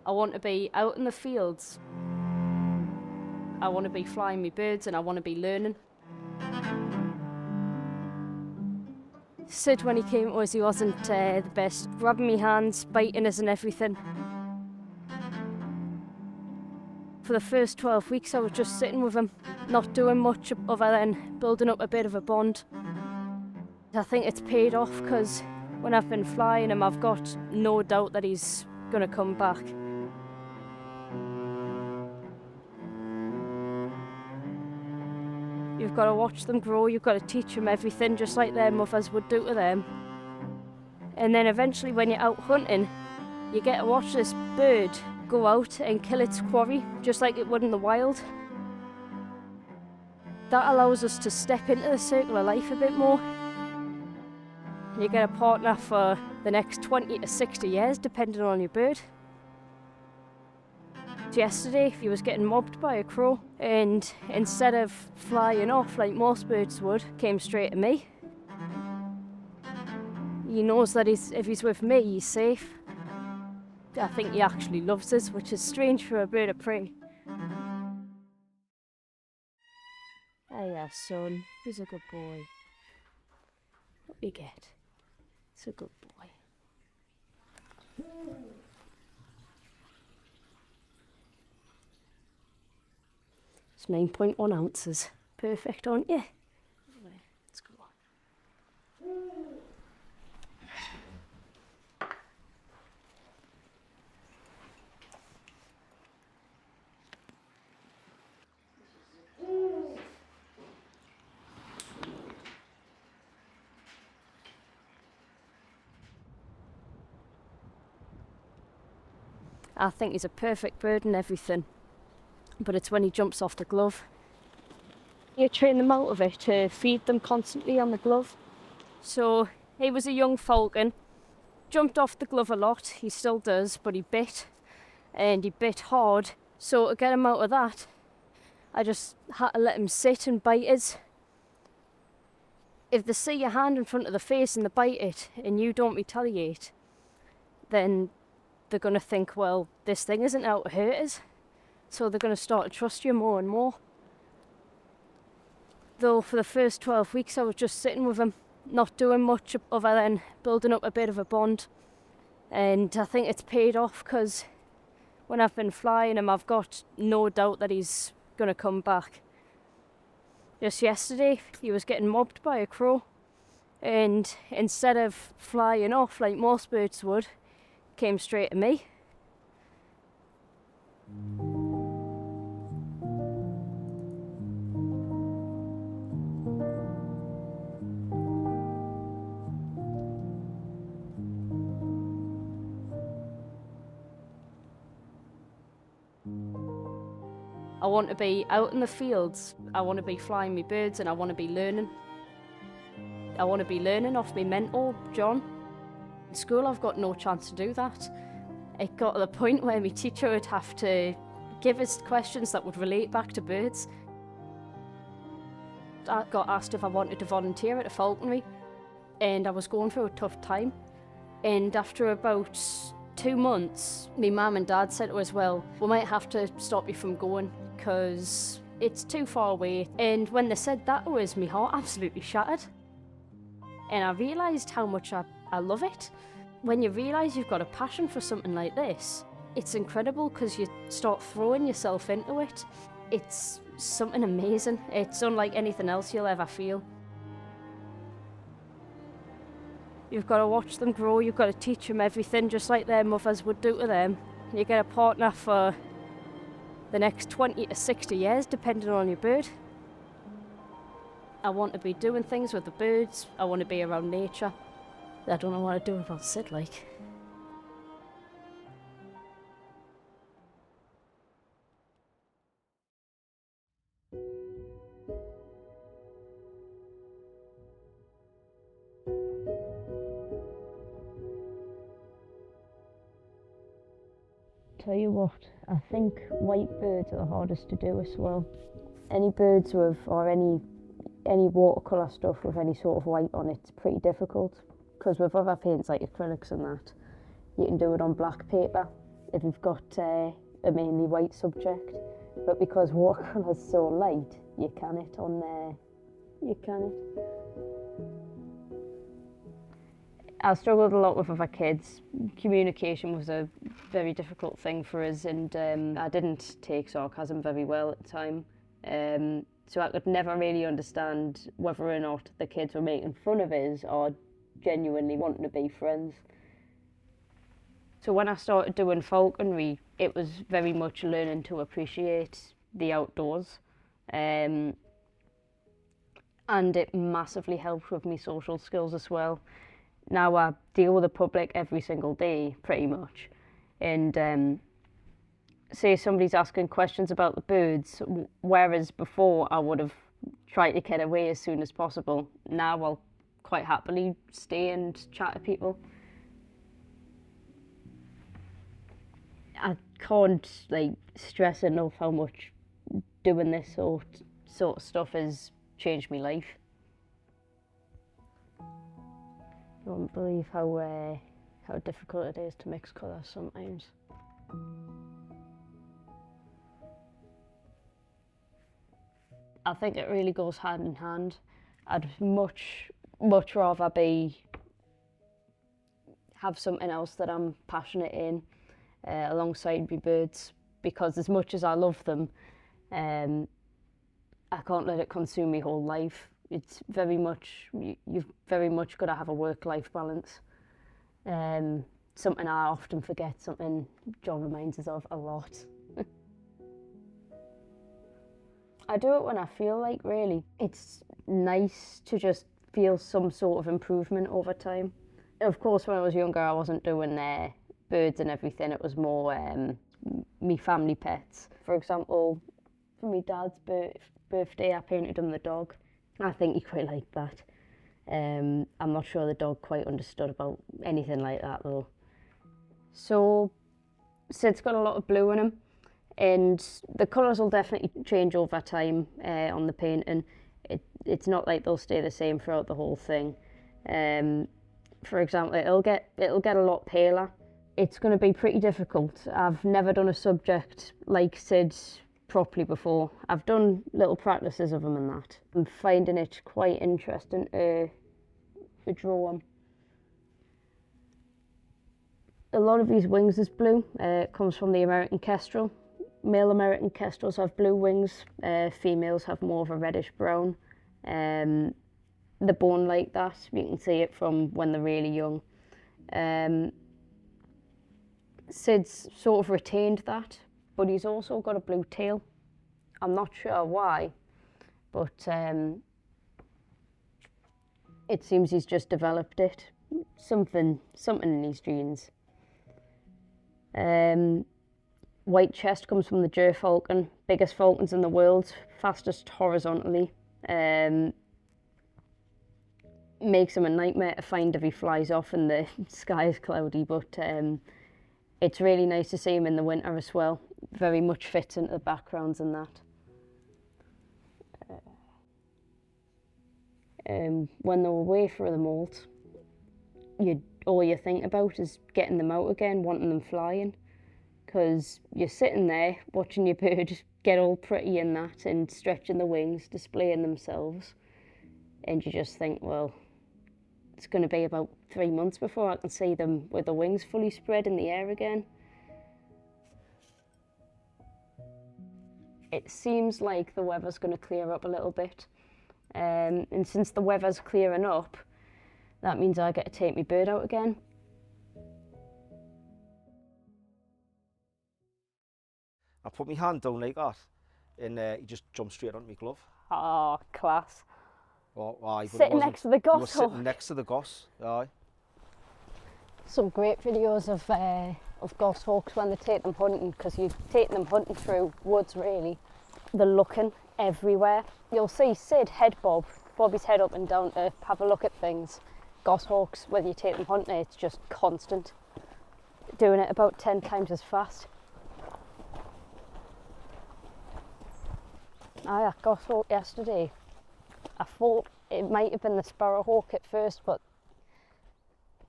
I want to be out in the fields. I want to be flying my birds and I want to be learning. Sid, when he came to us, he wasn't the best. Grabbing me hands, biting us and everything. For the first 12 weeks I was just sitting with him, not doing much other than building up a bit of a bond. I think it's paid off because when I've been flying him, I've got no doubt that he's going to come back. You've got to watch them grow, you've got to teach them everything just like their mothers would do to them. And then eventually when you're out hunting, you get to watch this bird go out and kill its quarry just like it would in the wild. That allows us to step into the circle of life a bit more. You get a partner for the next 20 to 60 years depending on your bird. Yesterday he was getting mobbed by a crow and instead of flying off like most birds would, came straight to me. He knows that if he's with me, he's safe. I think he actually loves us, which is strange for a bird of prey. Hiya, son. He's a good boy. What do you get? It's a good boy. It's 9.1 ounces. Perfect, aren't you? Let's go. I think he's a perfect bird and everything, but it's when he jumps off the glove. You train them out of it to feed them constantly on the glove. So he was a young falcon, jumped off the glove a lot, he still does, but he bit, and he bit hard. So to get him out of that, I just had to let him sit and bite us. If they see your hand in front of the face and they bite it, and you don't retaliate, then they're going to think, well, this thing isn't out to hurt us. So they're going to start to trust you more and more. Though for the first 12 weeks I was just sitting with him, not doing much other than building up a bit of a bond. And I think it's paid off because when I've been flying him, I've got no doubt that he's going to come back. Just yesterday he was getting mobbed by a crow, and instead of flying off like most birds would, came straight to me. I want to be out in the fields, I want to be flying my birds and I want to be learning. I want to be learning off my mentor, John. In school I've got no chance to do that. It got to the point where my teacher would have to give us questions that would relate back to birds. I got asked if I wanted to volunteer at a falconry, and I was going through a tough time. And after about 2 months, my mum and dad said to us, well, we might have to stop you from going because it's too far away. And when they said that to us, my heart absolutely shattered. And I realised how much I love it. When you realise you've got a passion for something like this, it's incredible because you start throwing yourself into it. It's something amazing. It's unlike anything else you'll ever feel. You've got to watch them grow, you've got to teach them everything just like their mothers would do to them. You get a partner for the next 20 to 60 years depending on your bird. I want to be doing things with the birds, I want to be around nature. I don't know what I'd do about Sid, like. Tell you what, I think white birds are the hardest to do as well. Any birds with, or any watercolour stuff with any sort of white on it's pretty difficult. Because with other paints like acrylics and that, you can do it on black paper. if you've got a mainly white subject, but because watercolour's so light, you can it on there. You can it. I struggled a lot with other kids. Communication was a very difficult thing for us, and I didn't take sarcasm very well at the time. So I could never really understand whether or not the kids were making fun of us or genuinely wanting to be friends. So when I started doing falconry, it was very much learning to appreciate the outdoors. And it massively helped with my social skills as well. Now I deal with the public every single day, pretty much. And say somebody's asking questions about the birds, whereas before I would have tried to get away as soon as possible. Now I'll quite happily stay and chat to people. I can't stress enough how much doing this sort of stuff has changed my life. I don't believe how difficult it is to mix colours sometimes. I think it really goes hand in hand. I'd much rather have something else that I'm passionate in alongside my birds, because as much as I love them, I can't let it consume my whole life. It's very much, you've very much got to have a work-life balance. Something I often forget, something John reminds us of a lot. I do it when I feel like, really. It's nice to just feel some sort of improvement over time. Of course, when I was younger, I wasn't doing birds and everything. It was more me family pets. For example, for my dad's birthday, I painted him the dog. I think he quite liked that. I'm not sure the dog quite understood about anything like that though. So Sid's got a lot of blue in him, and the colours will definitely change over time on the painting. It's not like they'll stay the same throughout the whole thing. For example, it'll get a lot paler. It's going to be pretty difficult. I've never done a subject like Sid properly before. I've done little practices of them and that. I'm finding it quite interesting to draw them. A lot of these wings is blue. It comes from the American Kestrel. Male American Kestrels have blue wings. Females have more of a reddish brown. They're born like that. You can see it from when they're really young. Sid's sort of retained that, but he's also got a blue tail. I'm not sure why, but it seems he's just developed it. Something in his genes. White chest comes from the Ger falcon, biggest falcons in the world, fastest horizontally. Makes him a nightmare to find if he flies off and the sky is cloudy, but it's really nice to see him in the winter as well. Very much fits into the backgrounds and that. When they're away for the molt, all you think about is getting them out again, wanting them flying, because you're sitting there watching your bird get all pretty in that and stretching the wings, displaying themselves, and you just think, well, it's going to be about 3 months before I can see them with the wings fully spread in the air again. It seems like the weather's going to clear up a little bit, and since the weather's clearing up, that means I get to take my bird out again. I put my hand down like that, and he just jumped straight onto my glove. Oh, class. Oh, aye, sitting next to the goshawk. He was sitting next to the goss, aye. Some great videos of goshawks when they take them hunting, because you're taking them hunting through woods really. They're looking everywhere. You'll see Sid bob his head up and down to have a look at things. Goshawks, whether you take them hunting, it's just constant. Doing it about 10 times as fast. I had goshawk yesterday. I thought it might have been the sparrowhawk at first, but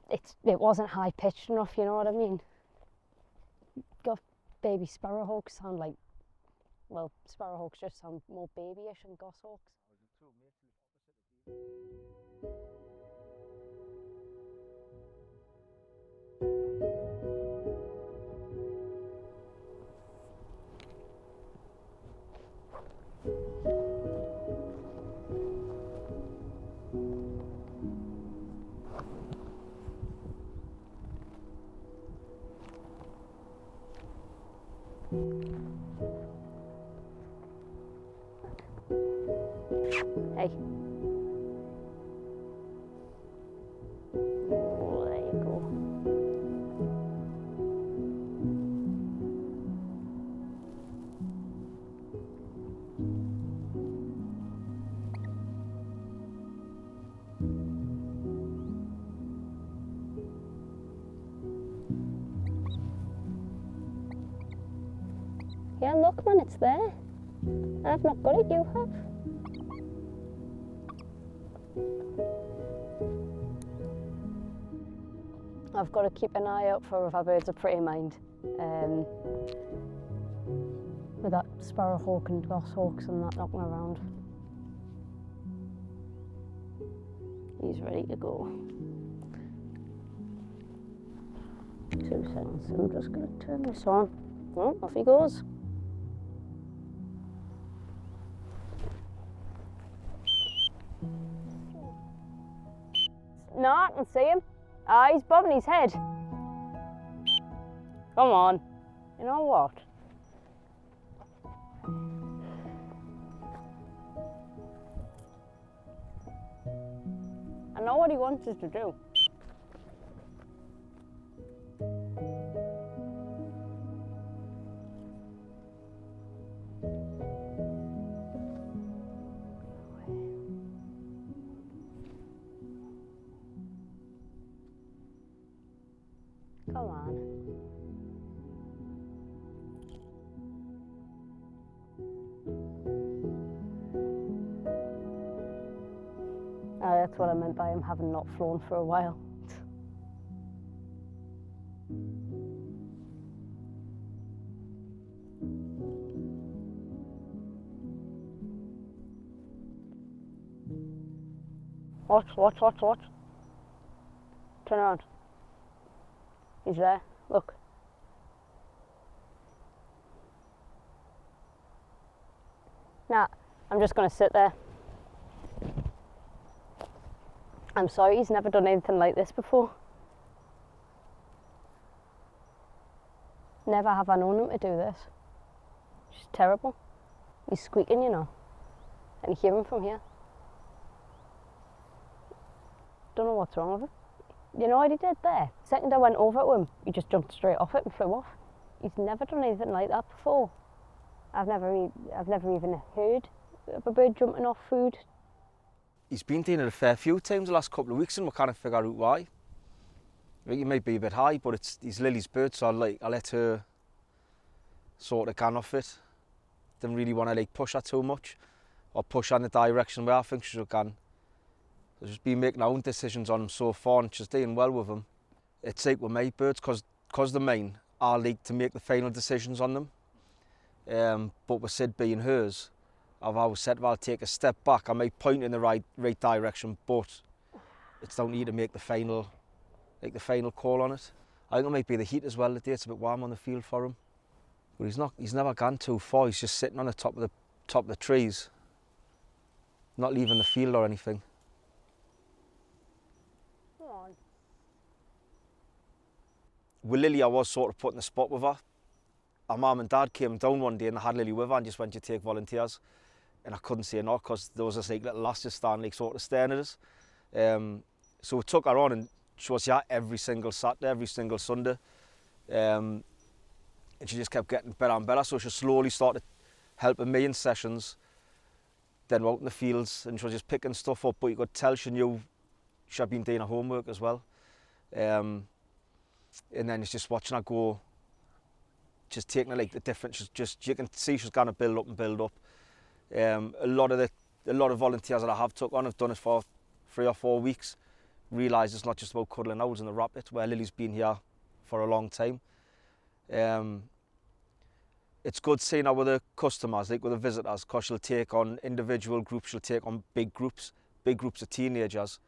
it wasn't high pitched enough, you know what I mean? Baby sparrowhawks sound like, well, sparrowhawks just sound more babyish than goshawks. Hey. Oh, there you go. Yeah, look man, it's there. I've not got it, you have. I've got to keep an eye out for other birds of prey, mind. With that sparrowhawk and goshawks and that knocking around. He's ready to go. 2 seconds, I'm just going to turn this on. Oh, off he goes. No, I can see him. Ah, he's bobbing his head. Come on. You know what? I know what he wants us to do. Come on. That's what I meant by him having not flown for a while. Watch. Turn around. He's there. Look. Nah, I'm just going to sit there. I'm sorry, he's never done anything like this before. Never have I known him to do this. It's terrible. He's squeaking, you know. I can hear him from here. Don't know what's wrong with him. You know what he did there? The second I went over to him, he just jumped straight off it and flew off. He's never done anything like that before. I've never even heard of a bird jumping off food. He's been doing it a fair few times the last couple of weeks and we're kind of figure out why. I think he might be a bit high, but he's Lily's bird, so I let her sort of can off it. Didn't really want to push her too much or push her in the direction where I think she should can. I've just been making our own decisions on him so far and she's doing well with him. It's like with my birds, because they're mine, I like to make the final decisions on them. But with Sid being hers, I've always said, well, I'll take a step back. I might point in the right direction, but it's down to you to make the final call on it. I think it might be the heat as well today. It's a bit warm on the field for him. But he's never gone too far. He's just sitting on the top of the trees, not leaving the field or anything. Come on. With Lily, I was sort of put in the spot with her. Our mum and dad came down one day and they had Lily with her and just went to take volunteers. And I couldn't say no because there was this little lass just standing sort of staring at us. So we took her on and she was here every single Saturday, every single Sunday. And she just kept getting better and better. So she slowly started helping me in sessions. Then we're out in the fields and she was just picking stuff up, but you could tell she knew she had been doing her homework as well. And then it's just watching her go, just taking her the different, you can see she's going to build up. A lot of volunteers that I have took on have done it for 3 or 4 weeks, realise it's not just about cuddling owls in the rapid, where Lily's been here for a long time. it's good seeing how with the customers, like with the visitors, because she'll take on individual groups, she'll take on big groups of teenagers,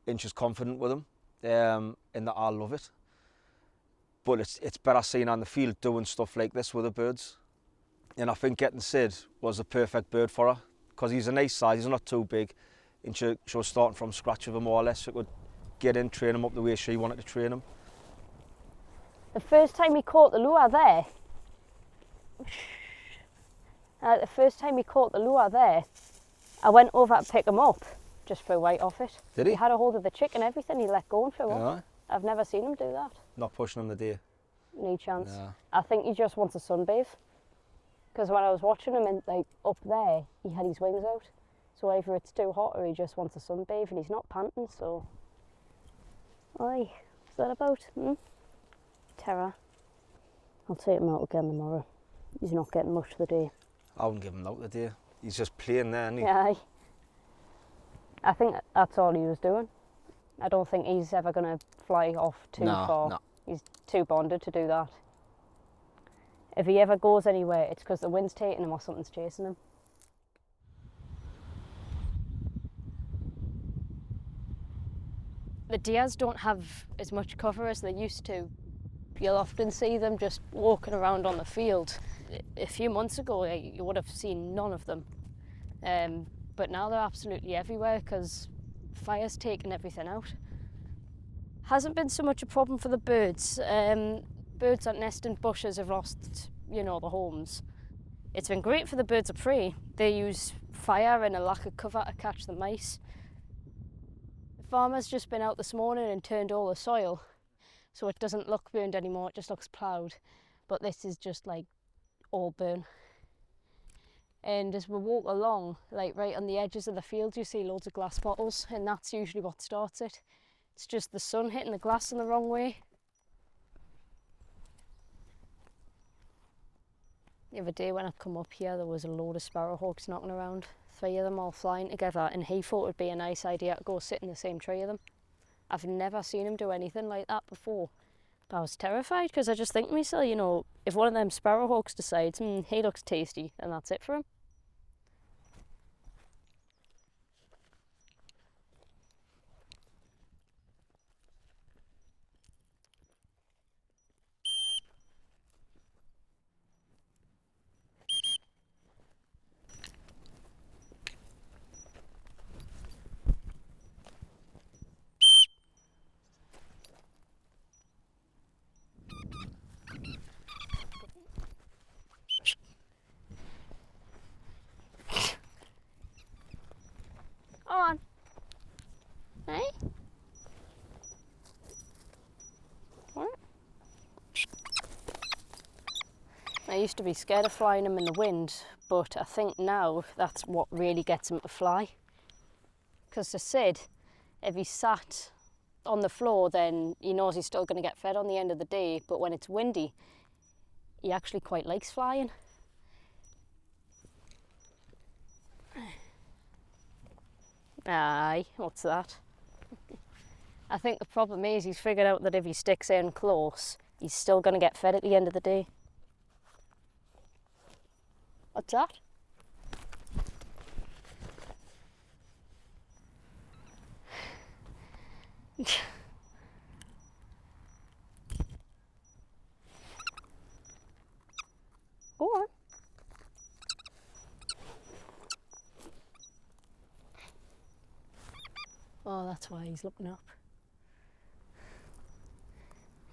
and she's confident with them, and that I love it. But it's better seeing her on the field doing stuff like this with the birds. And I think getting Sid was a perfect bird for her, because he's a nice size, he's not too big, and she was starting from scratch with him more or less. She could get in, train him up the way she wanted to train him. The first time he caught the lure there, I went over to pick him up, just flew right off it. Did he? He had a hold of the chick and everything, he let go and flew Yeah. off. I've never seen him do that. Not pushing him the day. No chance. No. I think he just wants a sunbathe. Because when I was watching him, like up there, he had his wings out. So either it's too hot or he just wants a sunbathe, and he's not panting, so... Aye, what's that about? Terror. I'll take him out again tomorrow. He's not getting much today. I wouldn't give him out today. He's just playing there, isn't he? Yeah, aye. I think that's all he was doing. I don't think he's ever going to fly off too far. No. He's too bonded to do that. If he ever goes anywhere, it's because the wind's taking him or something's chasing him. The deers don't have as much cover as they used to. You'll often see them just walking around on the field. A few months ago, you would have seen none of them. But now they're absolutely everywhere because fire's taken everything out. Hasn't been so much a problem for the birds. Birds that nest in bushes have lost, the homes. It's been great for the birds of prey. They use fire and a lack of cover to catch the mice. The farmer's just been out this morning and turned all the soil, so it doesn't look burned anymore, it just looks ploughed. But this is just like all burn. And as we walk along, like right on the edges of the field, you see loads of glass bottles, and that's usually what starts it. It's just the sun hitting the glass in the wrong way. The other day when I come up here, there was a load of sparrowhawks knocking around, 3 of them all flying together, and he thought it would be a nice idea to go sit in the same tree of them. I've never seen him do anything like that before. But I was terrified because I just think to myself, if one of them sparrowhawks decides, he looks tasty, and that's it for him. On. Hey? What? I used to be scared of flying him in the wind, but I think now that's what really gets him to fly. Because the Sid, if he sat on the floor, then he knows he's still going to get fed on the end of the day, but when it's windy, he actually quite likes flying. Aye, what's that? I think the problem is he's figured out that if he sticks in close, he's still going to get fed at the end of the day. What's that? Go on. Oh, that's why he's looking up.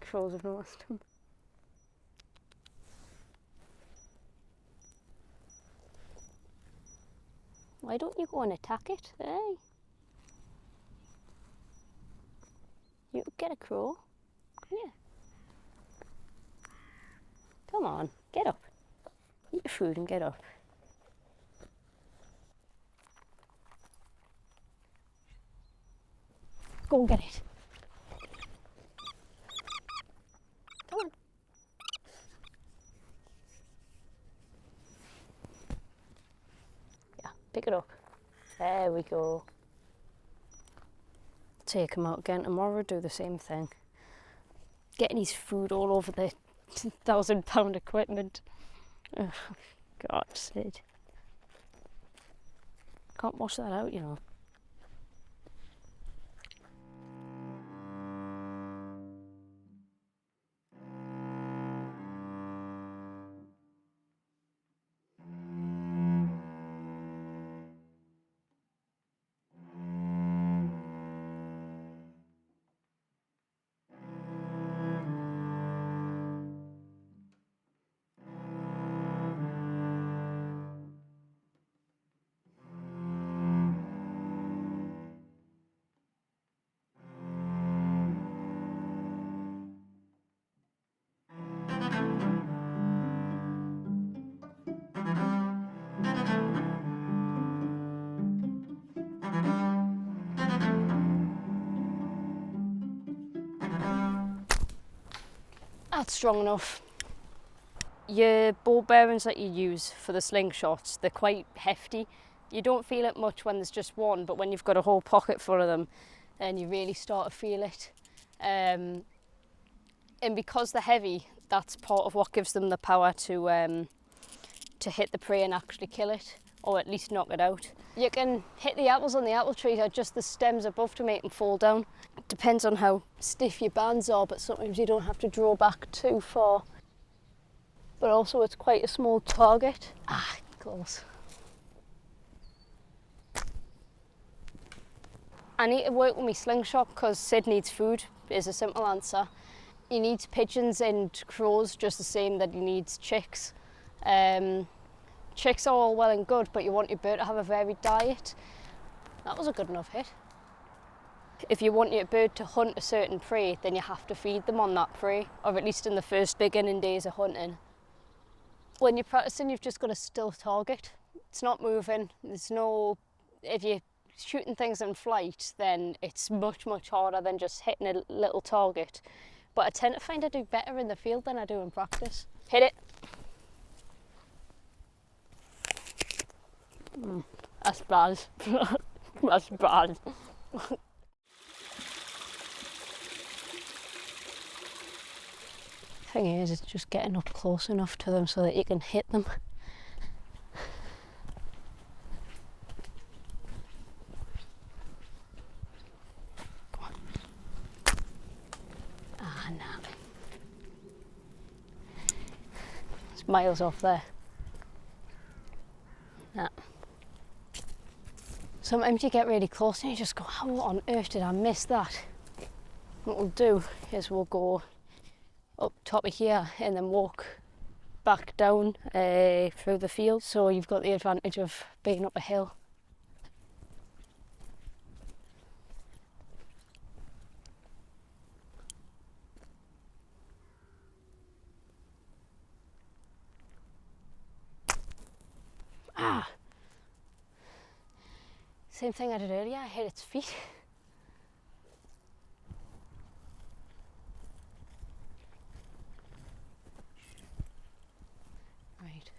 Crows have noticed him. Why don't you go and attack it, eh? You get a crow. Come here. Come on, get up. Eat your food and get up. Go and get it. Come on. Yeah, pick it up. There we go. Take him out again tomorrow, do the same thing. Getting his food all over the £1,000 equipment. Oh, God, Sid. Can't wash that out, you know. That's strong enough. Your ball bearings that you use for the slingshots, they're quite hefty. You don't feel it much when there's just one, but when you've got a whole pocket full of them, then you really start to feel it. And because they're heavy, that's part of what gives them the power to hit the prey and actually kill it, or at least knock it out. You can hit the apples on the apple trees or just the stems above to make them fall down. It depends on how stiff your bands are, but sometimes you don't have to draw back too far. But also it's quite a small target. Ah, close. I need to work with my slingshot because Sid needs food, is a simple answer. He needs pigeons and crows just the same that he needs chicks. Chicks are all well and good, but you want your bird to have a varied diet. That was a good enough hit. If you want your bird to hunt a certain prey, then you have to feed them on that prey, or at least in the first beginning days of hunting. When you're practicing, you've just got a still target. It's not moving. There's no, if you're shooting things in flight, then it's much harder than just hitting a little target. But I tend to find I do better in the field than I do in practice. Hit it. That's bad. That's bad. Thing is, it's just getting up close enough to them so that you can hit them. Go on. Ah, no. It's miles off there. Nah. Sometimes you get really close and you just go, how on earth did I miss that? What we'll do is we'll go up top of here and then walk back down through the field, so you've got the advantage of being up a hill. Ah! Same thing I did earlier, I hit its feet. Right,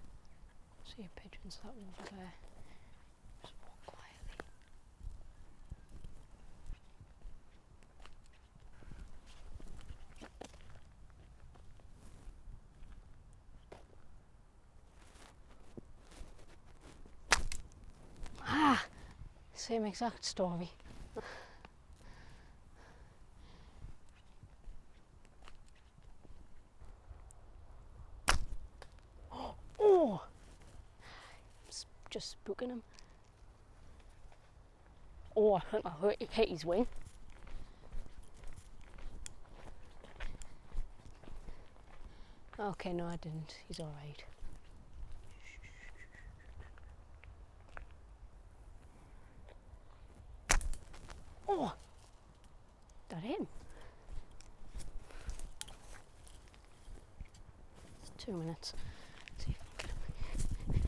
see your pigeons that over there. Just walk quietly. Ah! Same exact story. Oh! Just spooking him. Oh, I think I hit his wing. Okay, no I didn't. He's alright. Oh! That him. 2 minutes. Let's see if I can get him.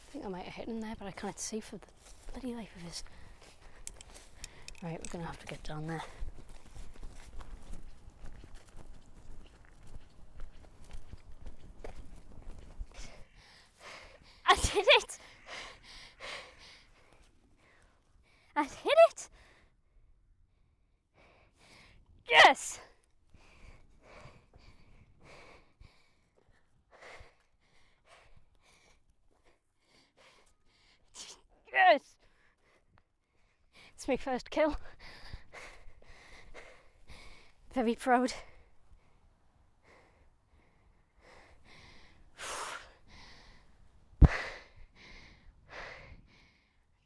I think I might have hit him there, but I can't see for the bloody life of his. Right, we're gonna have to get down there. I did it! I hit it! Yes! my first kill. Very proud.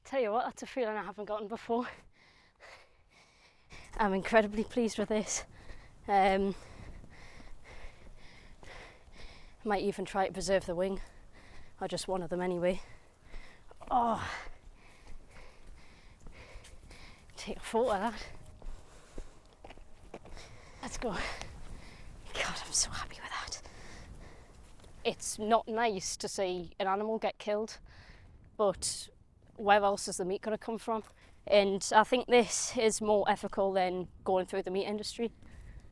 Tell you what, that's a feeling I haven't gotten before. I'm incredibly pleased with this. Might even try to preserve the wing, or just one of them anyway. Oh, take a photo of that. Let's go. God, I'm so happy with that. It's not nice to see an animal get killed, but where else is the meat going to come from? And I think this is more ethical than going through the meat industry.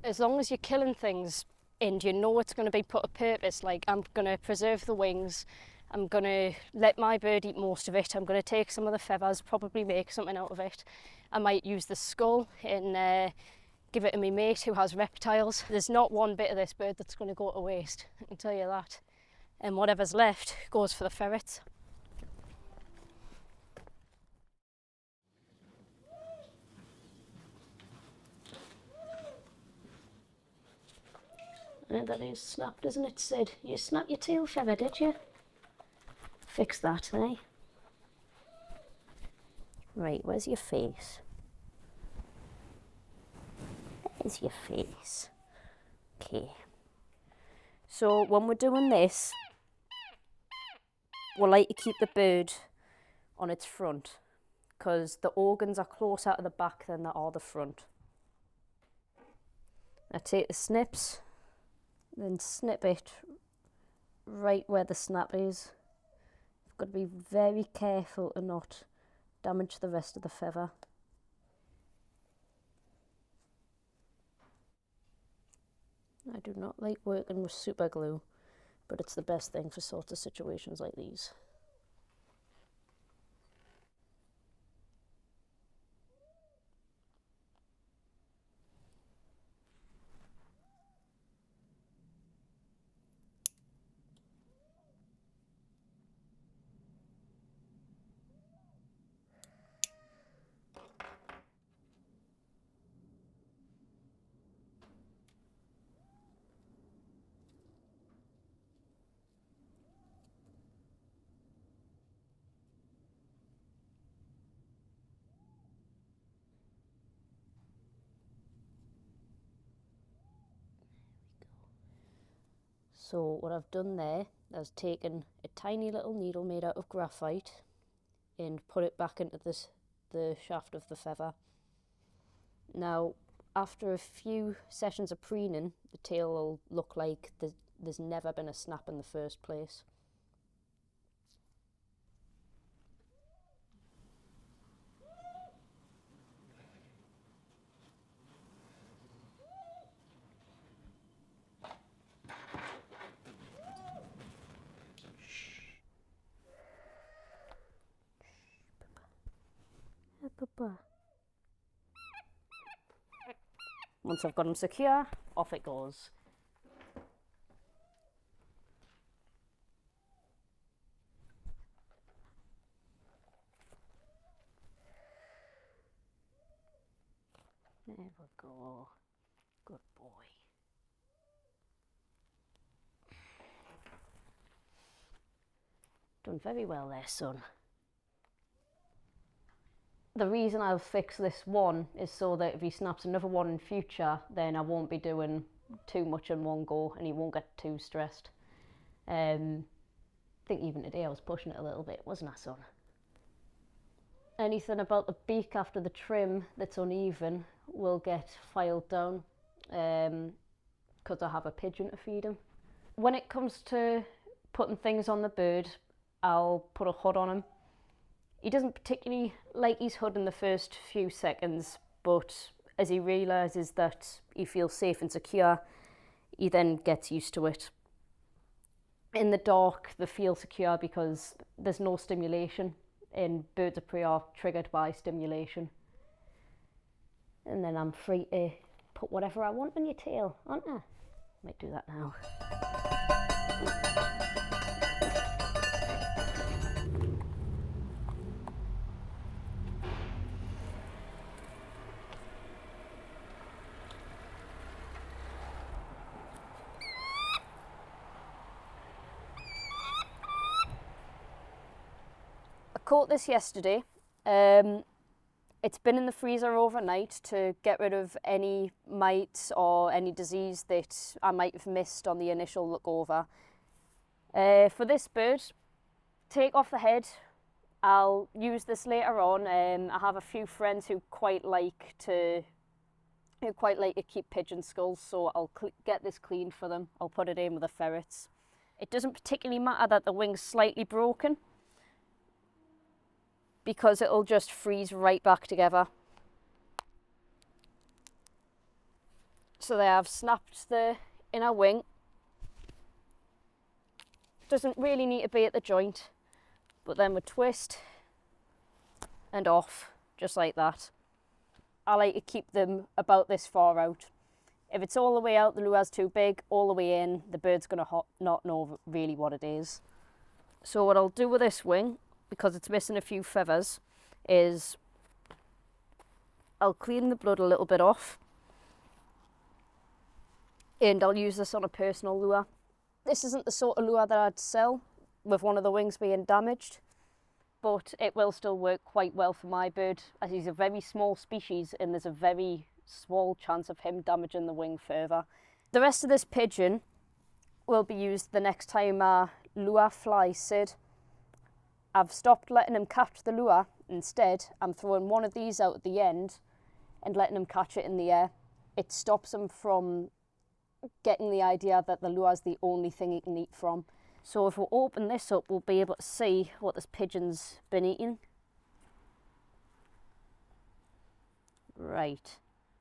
As long as you're killing things and you know it's going to be put a purpose, like I'm going to preserve the wings, I'm going to let my bird eat most of it, I'm going to take some of the feathers, probably make something out of it. I might use the skull and give it to my mate who has reptiles. There's not one bit of this bird that's going to go to waste, I can tell you that. And whatever's left goes for the ferrets. That is snapped, isn't it, Sid? You snapped your tail feather, did you? Fix that, eh? Right, where's your face? There's your face. Okay. So when we're doing this, we like to keep the bird on its front because the organs are closer to the back than they are the front. I take the snips, then snip it right where the snap is. You've got to be very careful to not damage the rest of the feather. I do not like working with super glue, but it's the best thing for sorts of situations like these. So what I've done there is taken a tiny little needle made out of graphite and put it back into the shaft of the feather. Now, after a few sessions of preening, the tail will look like there's never been a snap in the first place. Once I've got them secure, off it goes. There we go. Good boy. Done very well there, son. The reason I'll fix this one is so that if he snaps another one in future, then I won't be doing too much in one go and he won't get too stressed. I think even today I was pushing it a little bit, wasn't I, son? Anything about the beak after the trim that's uneven will get filed down because I have a pigeon to feed him. When it comes to putting things on the bird, I'll put a hood on him. He doesn't particularly like his hood in the first few seconds, but as he realises that he feels safe and secure, he then gets used to it. In the dark, they feel secure because there's no stimulation, and birds of prey are triggered by stimulation. And then I'm free to put whatever I want on your tail, aren't I? Might do that now. caught this yesterday. It's been in the freezer overnight to get rid of any mites or any disease that I might have missed on the initial look over. For this bird, take off the head. I'll use this later on. I have a few friends who quite like to keep pigeon skulls, so I'll get this cleaned for them. I'll put it in with the ferrets. It doesn't particularly matter that the wing's slightly broken, because it'll just freeze right back together. So there, I've snapped the inner wing. Doesn't really need to be at the joint, but then we twist and off, just like that. I like to keep them about this far out. If it's all the way out, the lure's too big. All the way in, the bird's going to not know really what it is. So what I'll do with this wing, because it's missing a few feathers, is I'll clean the blood a little bit off, and I'll use this on a personal lure. This isn't the sort of lure that I'd sell with one of the wings being damaged, but it will still work quite well for my bird, as he's a very small species and there's a very small chance of him damaging the wing further. The rest of this pigeon will be used the next time I lure fly Sid. I've stopped letting him catch the lure. Instead, I'm throwing one of these out at the end and letting him catch it in the air. It stops him from getting the idea that the lure is the only thing he can eat from. So if we open this up, we'll be able to see what this pigeon's been eating. Right,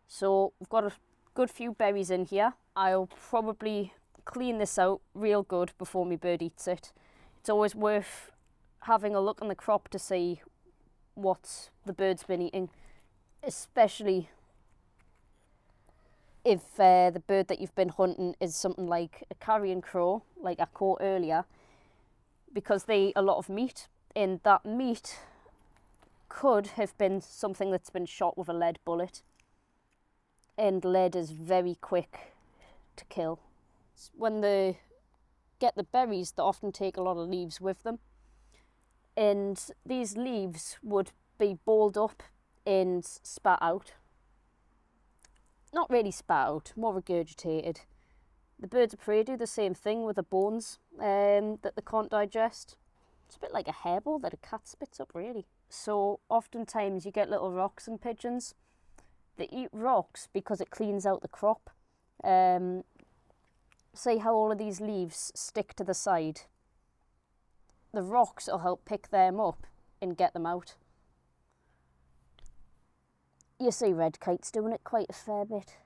so we've got a good few berries in here. I'll probably clean this out real good before my bird eats it. It's always worth having a look on the crop to see what the bird's been eating, especially if the bird that you've been hunting is something like a carrion crow, like I caught earlier, because they eat a lot of meat, and that meat could have been something that's been shot with a lead bullet, and lead is very quick to kill. When they get the berries, they often take a lot of leaves with them, and these leaves would be balled up and spat out. Not really spat out, more regurgitated. The birds of prey do the same thing with the bones that they can't digest. It's a bit like a hairball that a cat spits up, really. So oftentimes you get little rocks in pigeons. They eat rocks because it cleans out the crop. See how all of these leaves stick to the side? The rocks will help pick them up and get them out. You see red kite's doing it quite a fair bit.